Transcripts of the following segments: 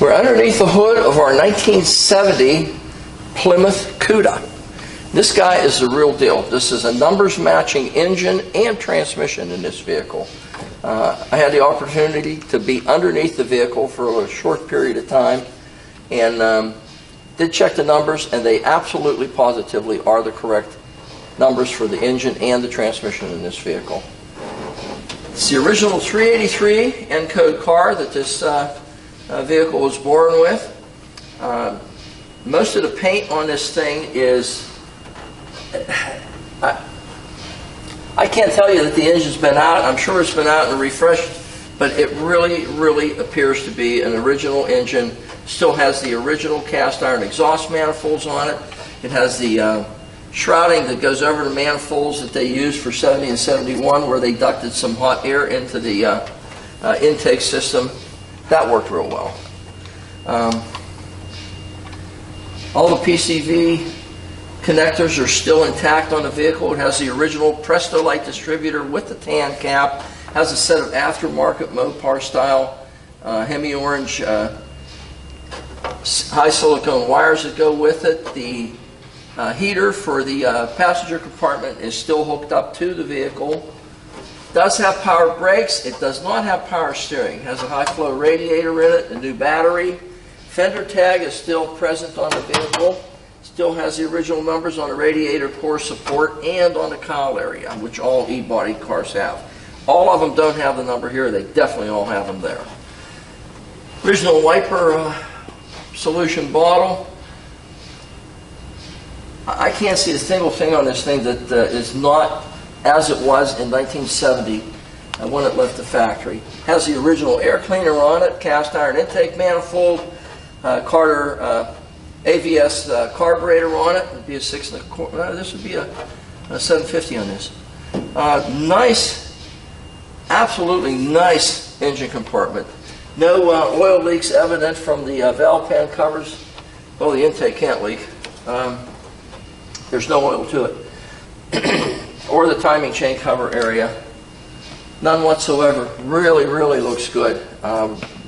We're underneath the hood of our 1970 Plymouth Cuda. This guy is the real deal. This is a numbers matching engine and transmission in this vehicle. I had the opportunity to be underneath the vehicle for a short period of time and did check the numbers, and they absolutely positively are the correct numbers for the engine and the transmission in this vehicle. It's the original 383 N-code car that this vehicle was born with. Most of the paint on this thing is, I can't tell you that the engine's been out. I'm sure it's been out and refreshed, but it really appears to be an original engine. Still has the original cast iron exhaust manifolds on it. It has the shrouding that goes over the manifolds that they used for 70 and 71, where they ducted some hot air into the intake system. That worked real well. All the PCV connectors are still intact on the vehicle. It has the original Presto light distributor with the tan cap. Has a set of aftermarket Mopar style hemi-orange high silicone wires that go with it. The heater for the passenger compartment is still hooked up to the vehicle. Does have power brakes. It does not have power steering. It has a high flow radiator in it, a new battery. Fender tag is still present on the vehicle. Still has the original numbers on the radiator core support and on the cowl area, which all E-body cars have. All of them don't have the number here. They definitely all have them there. Original wiper solution bottle. I can't see a single thing on this thing that is not as it was in 1970 when it left the factory. Has the original air cleaner on it, cast iron intake manifold, Carter AVS carburetor on it. It'd be a 6.25. This would be a 750 on this. Nice, absolutely nice engine compartment. No oil leaks evident from the valve pan covers. Well, the intake can't leak. There's no oil to it. Or the timing chain cover area. None whatsoever. Really looks good.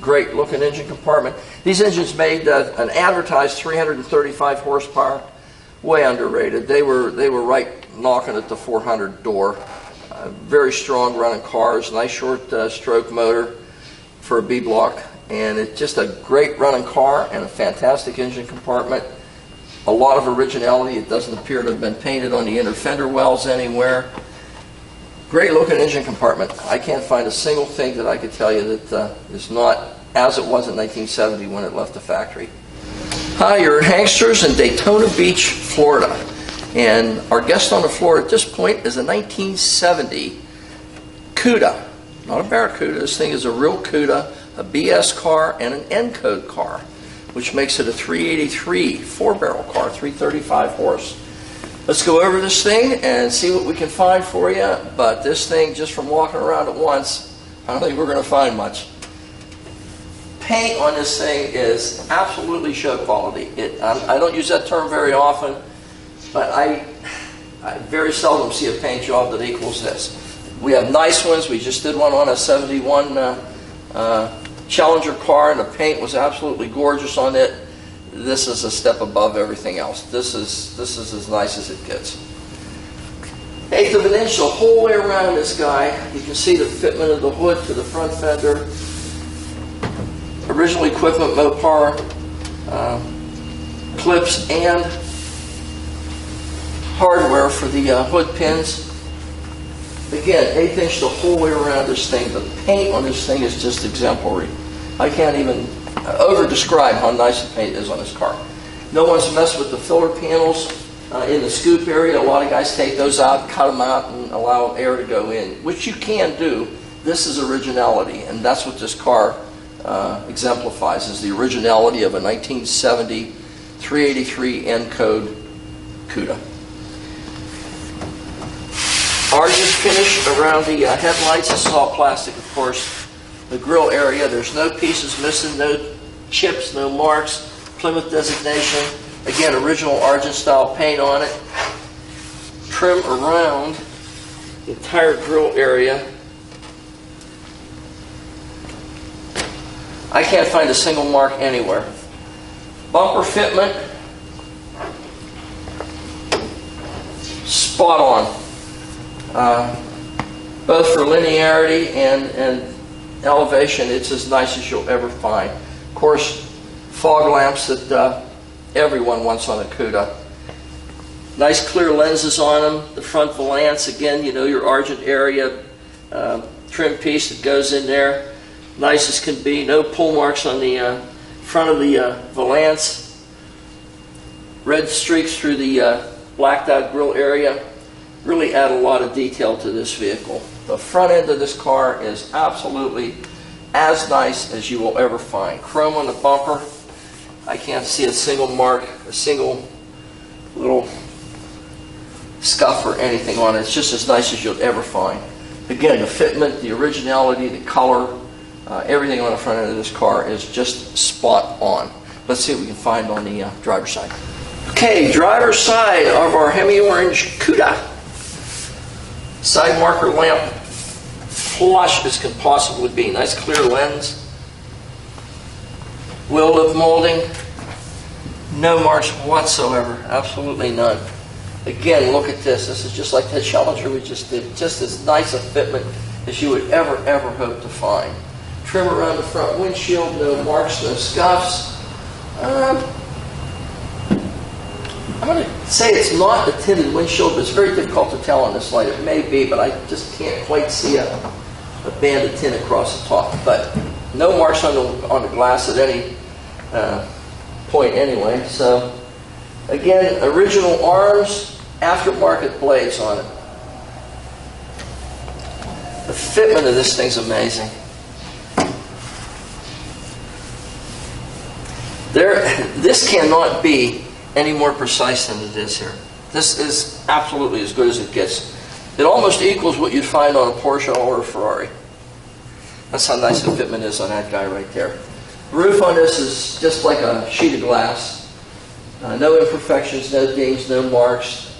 Great looking engine compartment. These engines made an advertised 335 horsepower. Way underrated. They were right knocking at the 400 door. Very strong running cars. Nice short stroke motor for a B block. And it's just a great running car and a fantastic engine compartment. A lot of originality. It doesn't appear to have been painted on the inner fender wells anywhere. Great looking engine compartment. I can't find a single thing that I could tell you that is not as it was in 1970 when it left the factory. Hi, you're at Hanksters in Daytona Beach, Florida. And our guest on the floor at this point is a 1970 Cuda. Not a Barracuda. This thing is a real Cuda, a BS car, and an N-code car, which makes it a 383 four-barrel car, 335 horse. Let's go over this thing and see what we can find for you. But this thing, just from walking around it once, I don't think we're going to find much. Paint on this thing is absolutely show quality. I don't use that term very often, but I very seldom see a paint job that equals this. We have nice ones. We just did one on a 71 Challenger car, and the paint was absolutely gorgeous on it. This is a step above everything else. This is as nice as it gets. 1/8 of an inch the whole way around this guy. You can see the fitment of the hood to the front fender. Original equipment Mopar clips and hardware for the hood pins. Again, 1/8 inch the whole way around this thing. The paint on this thing is just exemplary. I can't even over-describe how nice the paint is on this car. No one's messed with the filler panels in the scoop area. A lot of guys take those out, cut them out, and allow air to go in, which you can do. This is originality, and that's what this car exemplifies, is the originality of a 1970 383 N-code Cuda. Argent finish around the headlights. This is all plastic, of course. The grille area, there's no pieces missing, no chips, no marks. Plymouth designation. Again, original Argent style paint on it. Trim around the entire grille area. I can't find a single mark anywhere. Bumper fitment, spot on. Both for linearity and elevation, it's as nice as you'll ever find. Of course, fog lamps that everyone wants on a Cuda. Nice clear lenses on them. The front valance, again, you know, your Argent area trim piece that goes in there. Nice as can be. No pull marks on the front of the valance. Red streaks through the blacked out grille area. Really add a lot of detail to this vehicle. The front end of this car is absolutely as nice as you will ever find. Chrome on the bumper. I can't see a single mark, a single little scuff or anything on it. It's just as nice as you'll ever find. Again, the fitment, the originality, the color, everything on the front end of this car is just spot on. Let's see what we can find on the driver's side. Okay, driver's side of our Hemi Orange Cuda. Side marker lamp, flush as can possibly be. Nice clear lens. Wheel lip molding. No marks whatsoever. Absolutely none. Again, look at this. This is just like that Challenger we just did. Just as nice a fitment as you would ever hope to find. Trim around the front windshield. No marks, no scuffs. I'm going to say it's not a tinted windshield, but it's very difficult to tell on this light. It may be, but I just can't quite see a band of tint across the top. But no marks on the glass at any point anyway. So again, original arms, aftermarket blades on it. The fitment of this thing's amazing. This cannot be any more precise than it is here. This is absolutely as good as it gets. It almost equals what you'd find on a Porsche or a Ferrari. That's how nice the fitment is on that guy right there. The roof on this is just like a sheet of glass. No imperfections, no dings, no marks,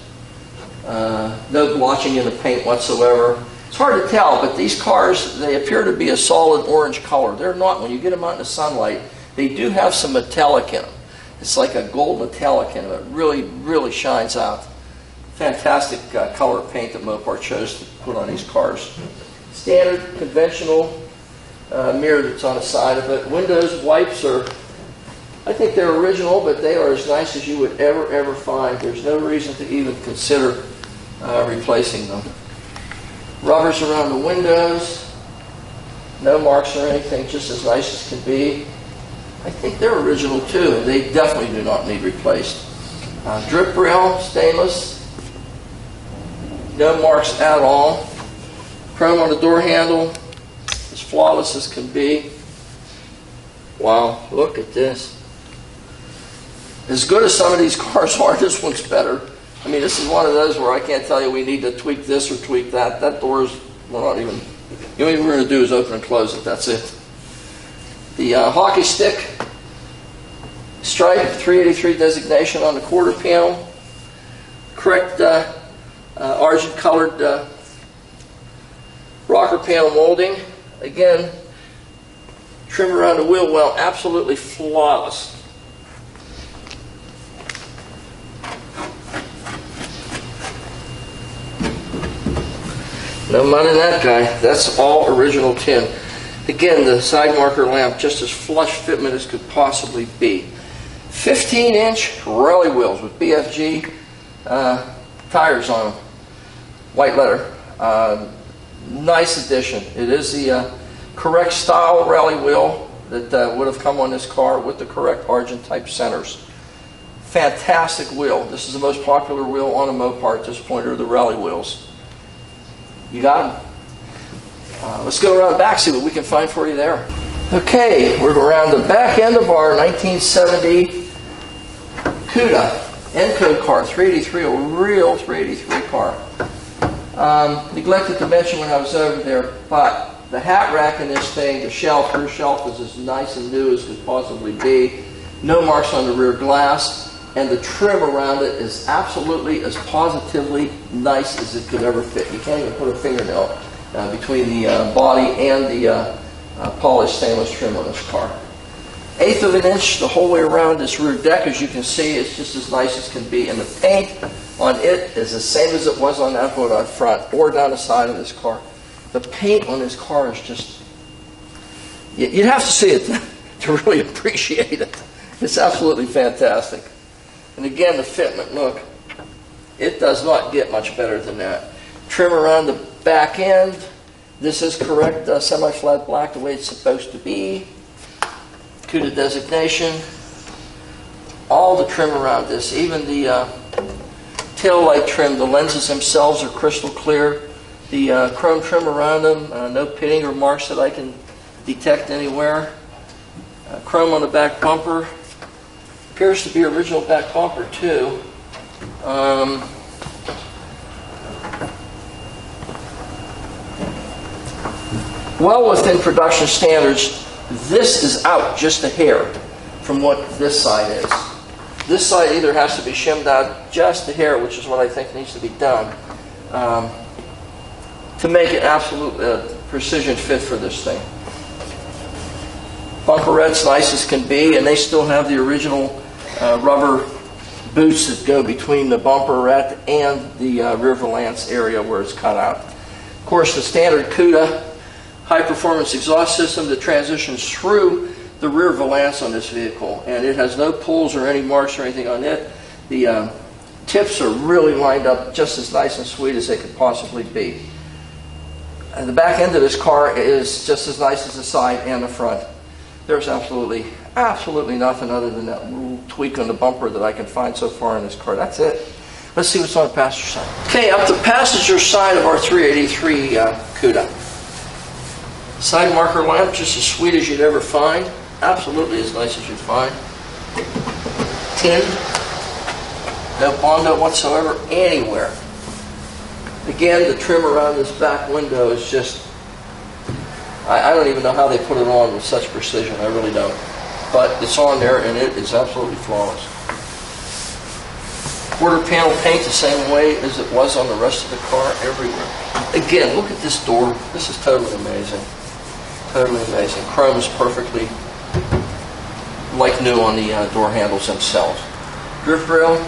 no blotching in the paint whatsoever. It's hard to tell, but these cars, they appear to be a solid orange color. They're not. When you get them out in the sunlight, they do have some metallic in them. It's like a gold metallic in them. It really shines out. Fantastic color paint that Mopar chose to put on these cars. Standard, conventional mirror that's on the side of it. Windows wipes are, I think they're original, but they are as nice as you would ever find. There's no reason to even consider replacing them. Rubbers around the windows. No marks or anything, just as nice as can be. I think they're original too. They definitely do not need replaced. Drip rail, stainless. No marks at all. Chrome on the door handle. As flawless as can be. Wow, look at this. As good as some of these cars are, this one's better. I mean, this is one of those where I can't tell you we need to tweak this or tweak that. That door's, we're not even, the only thing we're going to do is open and close it. That's it. The hockey stick stripe, 383 designation on the quarter panel. Correct Argent colored rocker panel molding. Again, trim around the wheel well, absolutely flawless. No mud in that guy. That's all original tin. Again, the side marker lamp, just as flush fitment as could possibly be. 15-inch rally wheels with BFG tires on them. White leather. Nice addition. It is the correct style rally wheel that would have come on this car with the correct Argent type centers. Fantastic wheel. This is the most popular wheel on a Mopar at this point, are the rally wheels. You got them. Let's go around the back, see what we can find for you there. Okay, we're around the back end of our 1970 Cuda N-code car, 383, a real 383 car. Neglected to mention when I was over there, but the hat rack in this thing, the shelf, rear shelf is as nice and new as could possibly be. No marks on the rear glass, and the trim around it is absolutely as positively nice as it could ever fit. You can't even put a fingernail between the body and the polished stainless trim on this car. 1/8 of an inch the whole way around this rear deck. As you can see, it's just as nice as can be. And the paint on it is the same as it was on that hood on front or down the side of this car. The paint on this car is just, you'd have to see it to really appreciate it. It's absolutely fantastic. And again, the fitment, look, it does not get much better than that. Trim around the back end. This is correct semi-flat black, the way it's supposed to be. Cuda designation. All the trim around this, even the tail light trim, the lenses themselves are crystal clear. The chrome trim around them, no pitting or marks that I can detect anywhere. Chrome on the back bumper. Appears to be original back bumper too. Well within production standards. This is out just a hair from what this side is. This side either has to be shimmed out just a hair, which is what I think needs to be done, to make it absolute precision fit for this thing. Bumperette's nice as can be, and they still have the original rubber boots that go between the bumperette and the rear valance area where it's cut out. Of course, the standard Cuda high-performance exhaust system that transitions through the rear valance on this vehicle, and it has no pulls or any marks or anything on it. The tips are really lined up just as nice and sweet as they could possibly be. And the back end of this car is just as nice as the side and the front. There's absolutely nothing other than that little tweak on the bumper that I can find so far in this car. That's it. Let's see what's on the passenger side. Okay, up the passenger side of our 383 Cuda. Side marker lamp, just as sweet as you'd ever find. Absolutely as nice as you'd find. Tinned. No Bondo whatsoever anywhere. Again, the trim around this back window is just, I don't even know how they put it on with such precision. I really don't. But it's on there and it is absolutely flawless. Quarter panel paint the same way as it was on the rest of the car everywhere. Again, look at this door. This is totally amazing. Totally amazing. Chrome is perfectly like new on the door handles themselves. Drift rail,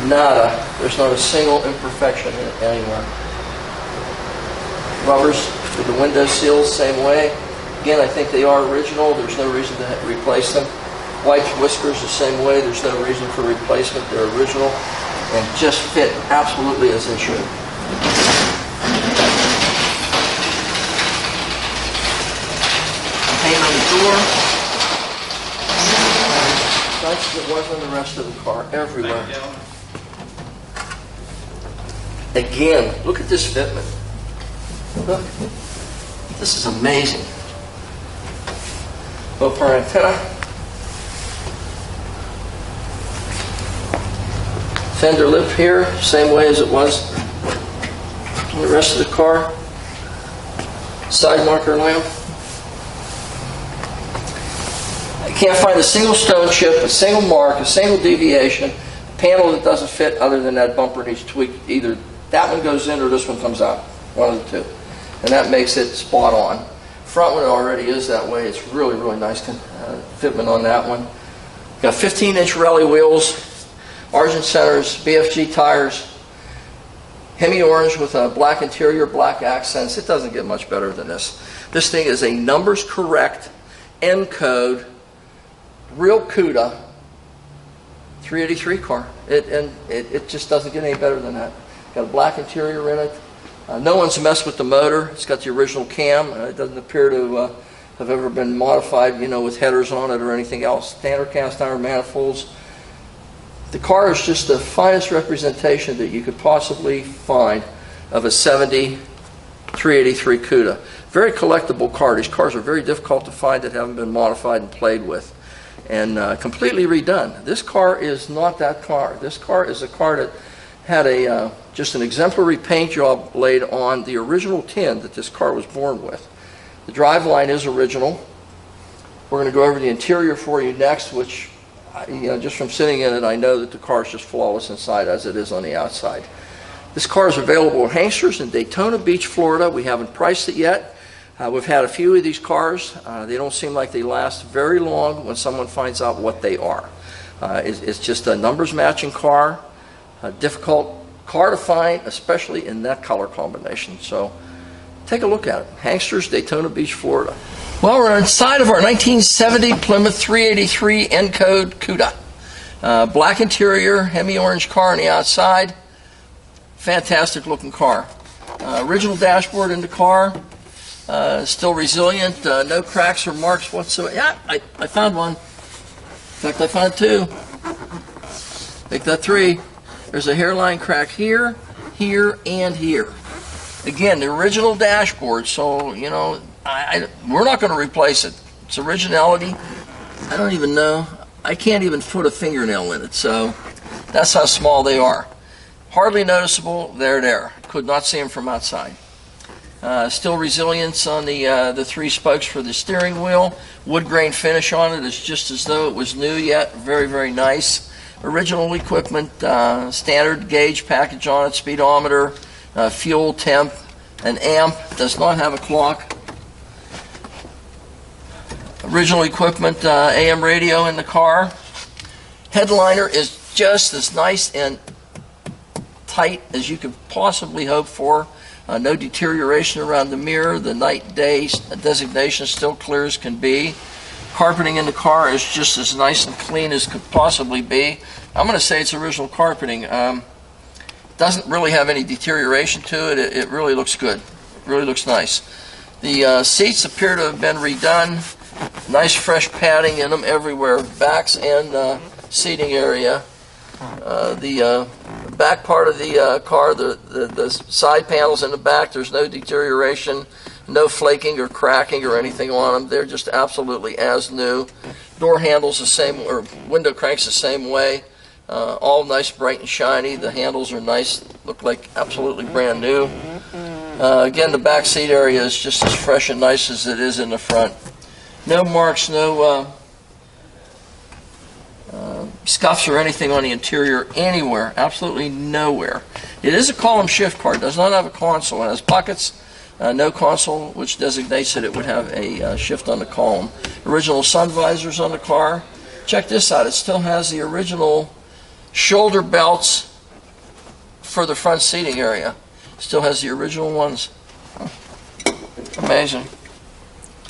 nada. There's not a single imperfection in it anywhere. Rubbers with the window seals, same way. Again, I think they are original. There's no reason to replace them. Wipes, whiskers, the same way. There's no reason for replacement. They're original and just fit absolutely as they should. Paint on the door. Nice as it was on the rest of the car, everywhere. Again, look at this fitment. Look. This is amazing. Low-power antenna. Fender lip here, same way as it was on the rest of the car. Side marker lamp. I can't find a single stone chip, a single mark, a single deviation, a panel that doesn't fit other than that bumper needs tweaked. Either that one goes in or this one comes out. One of the two. And that makes it spot on. Front one already is that way. It's really, really nice fitment on that one. Got 15-inch rally wheels, Argent centers, BFG tires, Hemi orange with a black interior, black accents. It doesn't get much better than this. This thing is a numbers correct, N code, real Cuda 383 car. It just doesn't get any better than that. Got a black interior in it. No one's messed with the motor. It's got the original cam. It doesn't appear to have ever been modified, with headers on it or anything else. Standard cast iron manifolds. The car is just the finest representation that you could possibly find of a 70 383 Cuda. Very collectible car. These cars are very difficult to find that haven't been modified and played with. And completely redone. This car is not that car. This car is a car that had just an exemplary paint job laid on the original tin that this car was born with. The driveline is original. We're going to go over the interior for you next, which, just from sitting in it, I know that the car is just flawless inside as it is on the outside. This car is available at Hanksters in Daytona Beach, Florida. We haven't priced it yet. We've had a few of these cars. They don't seem like they last very long when someone finds out what they are. It's just a numbers matching car, a difficult car to find, especially in that color combination. So take a look at it. Hangsters, Daytona Beach, Florida. Well, we're inside of our 1970 Plymouth 383 N-Code Cuda. Black interior, Hemi-orange car on the outside. Fantastic looking car. Original dashboard in the car. Still resilient, no cracks or marks whatsoever. Yeah, I found one. In fact, I found two. Make that three. There's a hairline crack here, here, and here. Again, the original dashboard, so, you know, we're not going to replace it. It's originality. I don't even know. I can't even put a fingernail in it, so that's how small they are. Hardly noticeable. They're there. Could not see them from outside. Still resilience on the three spokes for the steering wheel. Wood grain finish on it. It's just as though it was new yet. Very, very nice. Original equipment, standard gauge package on it, speedometer, fuel temp, an amp. Does not have a clock. Original equipment, AM radio in the car. Headliner is just as nice and tight as you could possibly hope for. No deterioration around the mirror. The night-day designation still clear as can be. Carpeting in the car is just as nice and clean as could possibly be. I'm going to say it's original carpeting. Doesn't really have any deterioration to it. It really looks good. It really looks nice. The seats appear to have been redone. Nice fresh padding in them everywhere, backs and seating area. The back part of the car, the side panels in the back, there's no deterioration, no flaking or cracking or anything on them. They're just absolutely as new. Door handles the same, or window cranks the same way. All nice, bright and shiny. The handles are nice, look like absolutely brand new. Again, the back seat area is just as fresh and nice as it is in the front. No marks, no scuffs or anything on the interior anywhere, absolutely nowhere. It is a column shift car. It does not have a console. It has buckets, no console, which designates that it would have a shift on the column. Original sun visors on the car. Check this out. It still has the original shoulder belts for the front seating area. Still has the original ones. Amazing.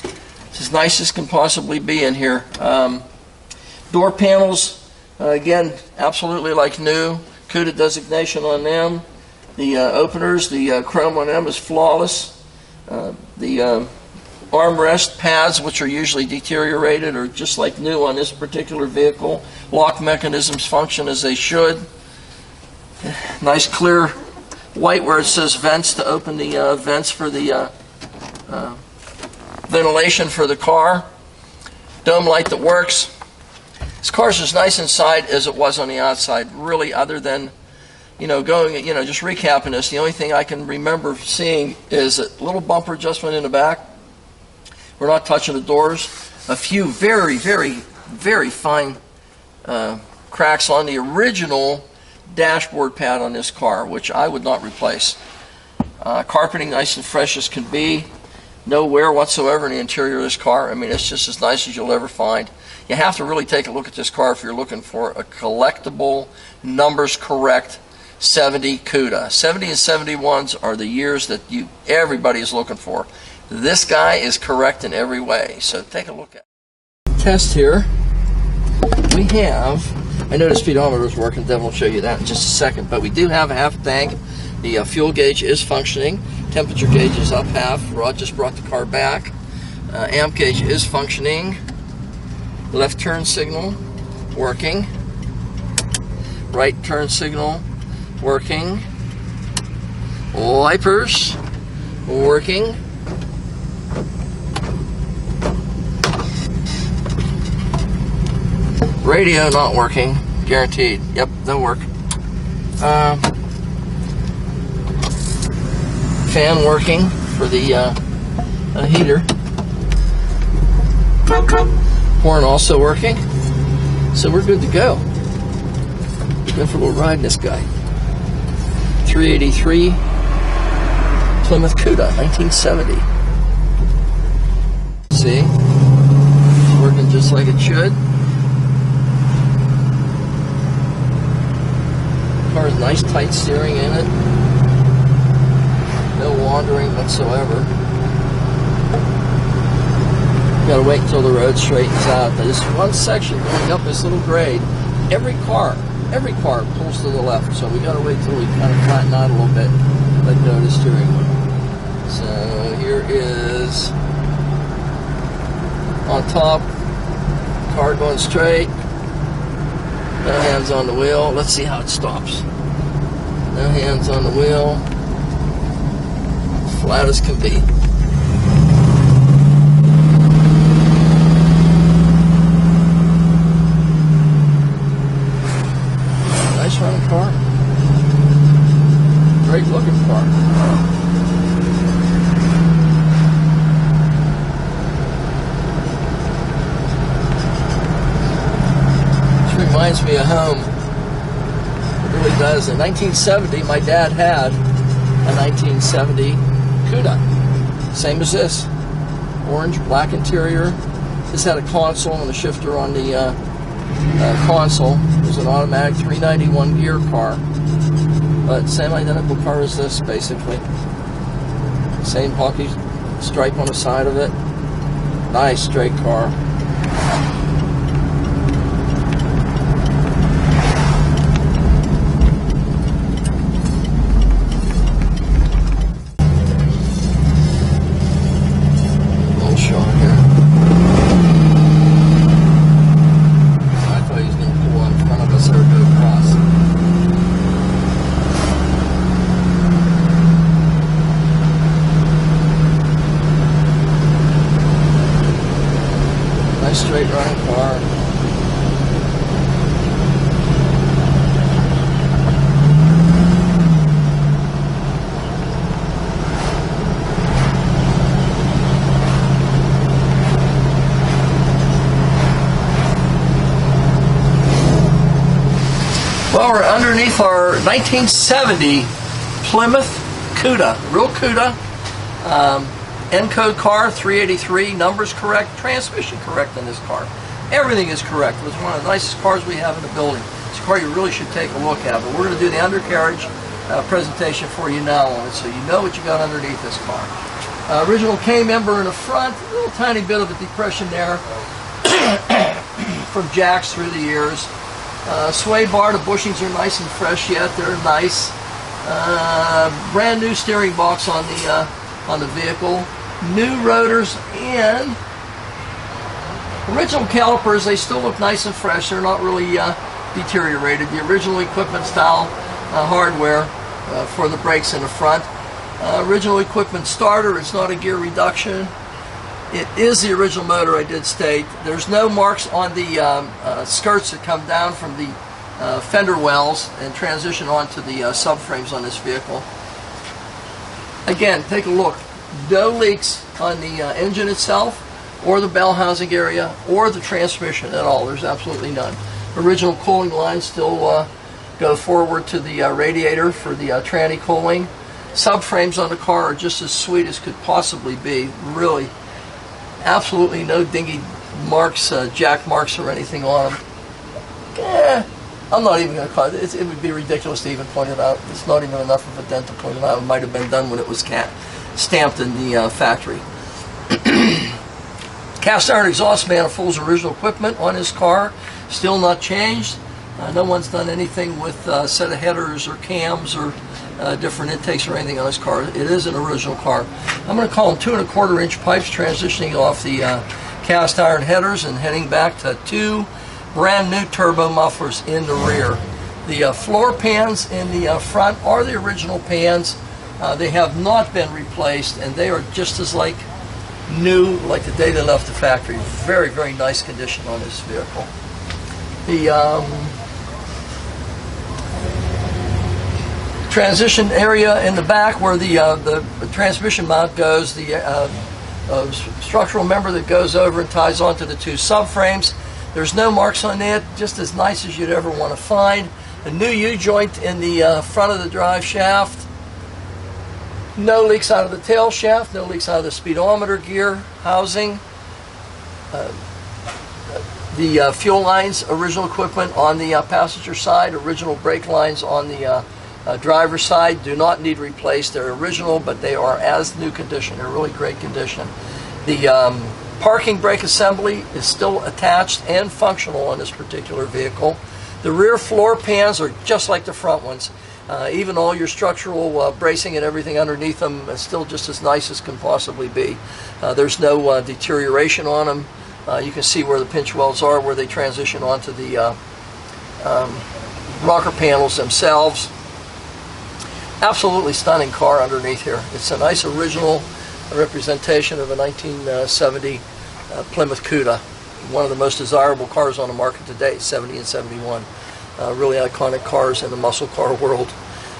It's as nice as can possibly be in here. Door panels, again, absolutely like new. Cuda designation on them. The openers, the chrome on them is flawless. The armrest pads, which are usually deteriorated, are just like new on this particular vehicle. Lock mechanisms function as they should. Nice clear white where it says vents to open the vents for the ventilation for the car. Dome light that works. This car's as nice inside as it was on the outside, really, other than, just recapping this, the only thing I can remember seeing is a little bumper adjustment in the back. We're not touching the doors. A few very, very, very fine cracks on the original dashboard pad on this car, which I would not replace. Carpeting nice and fresh as can be. No wear whatsoever in the interior of this car. I mean, it's just as nice as you'll ever find. You have to really take a look at this car if you're looking for a collectible, numbers correct 70 Cuda. 70 and 71s are the years that everybody is looking for. This guy is correct in every way, so take a look at it. Test here. We have, I know the speedometer is working, Devin will show you that in just a second, but we do have a half tank. The fuel gauge is functioning. Temperature gauge is up half. Rod just brought the car back. Amp gauge is functioning. Left turn signal working. Right turn signal working. Wipers working. Radio not working. Guaranteed. Yep, they'll work. Fan working for the heater. Horn also working. So we're good to go. Go for a little ride in this guy. 383 Plymouth Cuda, 1970. see. It's working just like it should. Car has nice tight steering in it. No wandering whatsoever. Gotta wait until the road straightens out. There's one section going up this little grade. Every car pulls to the left, so we gotta wait till we kind of flatten out a little bit. Let go of the steering wheel. So here is on top, car going straight. No hands on the wheel. Let's see how it stops. No hands on the wheel. Flat as can be. Nice running car. Great looking car. Reminds me of home. It really does. In 1970, my dad had a 1970 Cuda. Same as this. Orange, black interior. This had a console and a shifter on the console. It was an automatic 391 gear car. But same identical car as this, basically. Same hockey stripe on the side of it. Nice straight car. Straight running car. Well, we're underneath our 1970 Plymouth Cuda, real Cuda. N-code car, 383, numbers correct, transmission correct in this car. Everything is correct. It's one of the nicest cars we have in the building. It's a car you really should take a look at, but we're going to do the undercarriage presentation for you now on it, so you know what you got underneath this car. Original K member in the front, a little tiny bit of a depression there from jacks through the years. Sway bar, the bushings are nice and fresh yet, they're nice. Brand new steering box on the vehicle. New rotors and original calipers. They still look nice and fresh. They're not really deteriorated. The original equipment style hardware for the brakes in the front. Original equipment starter. It's not a gear reduction. It is the original motor, I did state. There's no marks on the skirts that come down from the fender wells and transition onto the subframes on this vehicle. Again, take a look. No leaks on the engine itself, or the bell housing area, or the transmission at all. There's absolutely none. Original cooling lines still go forward to the radiator for the tranny cooling. Subframes on the car are just as sweet as could possibly be. Really, absolutely no dingy marks, jack marks or anything on them. I'm not even going to call it. It would be ridiculous to even point it out. It's not even enough of a dent to point it out. It might have been done when it was stamped in the factory. Cast iron exhaust manifolds, original equipment on his car, still not changed. No one's done anything with a set of headers or cams or different intakes or anything on this car. It is an original car. I'm going to call them 2 1/4 inch pipes, transitioning off the cast iron headers and heading back to 2 brand new turbo mufflers in the rear. The floor pans in the front are the original pans. They have not been replaced, and they are just as like new, like the day they left the factory. Very, very nice condition on this vehicle. The transition area in the back where the transmission mount goes, the structural member that goes over and ties onto the 2 subframes. There's no marks on it, just as nice as you'd ever want to find. A new U-joint in the front of the drive shaft. No leaks out of the tail shaft, no leaks out of the speedometer gear housing. the fuel lines, original equipment on the passenger side, original brake lines on the driver's side do not need replaced. They're original, but they are as new condition. They're really great condition. The parking brake assembly is still attached and functional on this particular vehicle. The rear floor pans are just like the front ones. Even all your structural bracing and everything underneath them is still just as nice as can possibly be. There's no deterioration on them. You can see where the pinch welds are, where they transition onto the rocker panels themselves. Absolutely stunning car underneath here. It's a nice original representation of a 1970 Plymouth Cuda, one of the most desirable cars on the market today, 70 and 71. Really iconic cars in the muscle car world.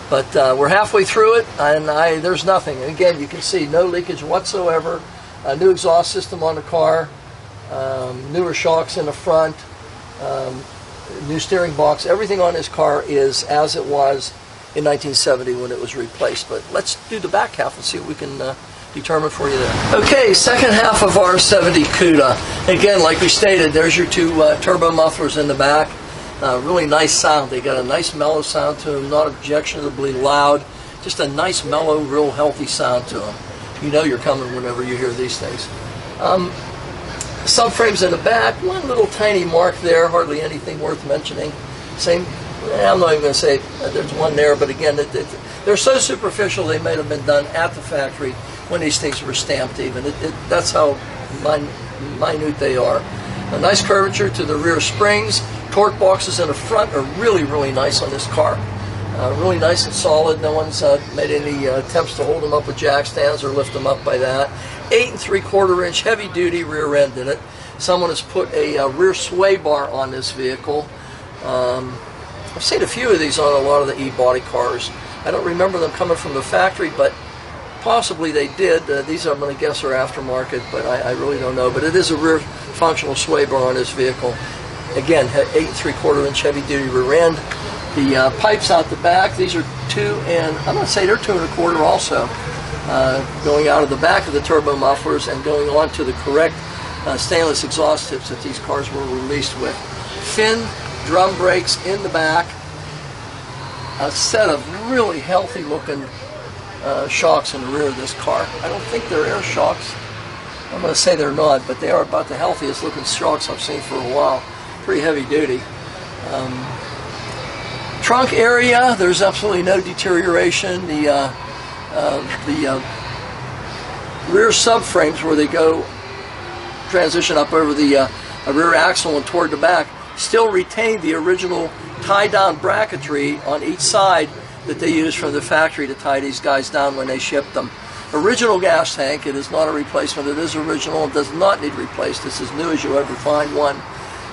But we're halfway through it, and there's nothing. And again, you can see no leakage whatsoever. A new exhaust system on the car, newer shocks in the front, new steering box. Everything on this car is as it was in 1970 when it was replaced. But let's do the back half and see what we can determine for you there. Okay, second half of our 70 Cuda. Again, like we stated, there's your two turbo mufflers in the back. Really nice sound. They got a nice mellow sound to them, not objectionably loud. Just a nice mellow, real healthy sound to them. You know you're coming whenever you hear these things. Subframes in the back, one little tiny mark there, hardly anything worth mentioning. Same, I'm not even going to say there's one there, but again, they're so superficial they may have been done at the factory when these things were stamped even. That's how minute they are. A nice curvature to the rear springs. Torque boxes in the front are really, really nice on this car. Really nice and solid. No one's made any attempts to hold them up with jack stands or lift them up by that. 8 3/4 inch heavy duty rear end in it. Someone has put a rear sway bar on this vehicle. I've seen a few of these on a lot of the e-body cars. I don't remember them coming from the factory, but possibly they did. These I'm going to guess are aftermarket, but I really don't know. But it is a rear functional sway bar on this vehicle. Again, 8 3/4 inch heavy duty rear end. The pipes out the back, these are 2 and I'm going to say they're 2 1/4 also. Going out of the back of the turbo mufflers and going on to the correct stainless exhaust tips that these cars were released with. Fin drum brakes in the back. A set of really healthy looking shocks in the rear of this car. I don't think they're air shocks. I'm going to say they're not, but they are about the healthiest looking shocks I've seen for a while. Pretty heavy duty. Trunk area, there's absolutely no deterioration. The rear subframes where they go transition up over the rear axle and toward the back still retain the original tie-down bracketry on each side that they used from the factory to tie these guys down when they shipped them. Original gas tank, it is not a replacement, it is original and does not need replaced. It's as new as you ever find one.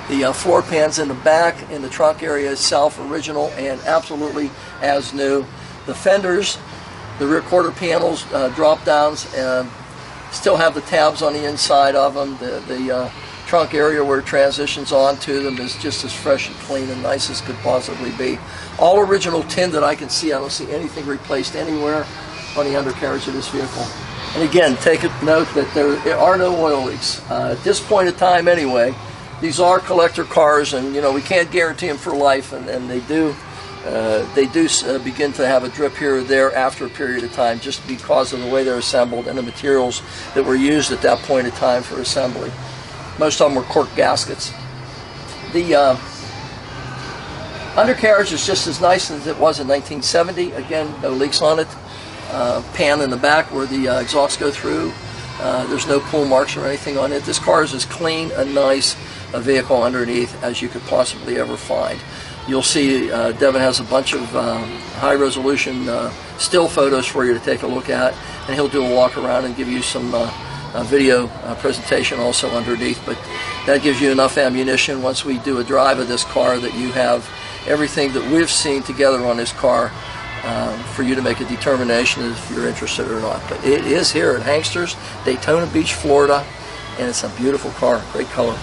The floor pans in the back, in the trunk area itself, original and absolutely as new. The fenders, the rear quarter panels, drop downs, still have the tabs on the inside of them. The trunk area where it transitions onto them is just as fresh and clean and nice as could possibly be. All original tin that I can see. I don't see anything replaced anywhere on the undercarriage of this vehicle. And again, take a note that there are no oil leaks. At this point in time anyway, these are collector cars, and you know we can't guarantee them for life, and they do begin to have a drip here or there after a period of time just because of the way they're assembled and the materials that were used at that point in time for assembly. Most of them were cork gaskets. The undercarriage is just as nice as it was in 1970. Again, no leaks on it. Pan in the back where the exhausts go through. There's no pull marks or anything on it. This car is as clean and nice a vehicle underneath as you could possibly ever find. You'll see Devin has a bunch of high-resolution still photos for you to take a look at, and he'll do a walk around and give you some video presentation also underneath. But that gives you enough ammunition once we do a drive of this car that you have everything that we've seen together on this car for you to make a determination if you're interested or not. But it is here at Hanksters, Daytona Beach, Florida, and it's a beautiful car, great color.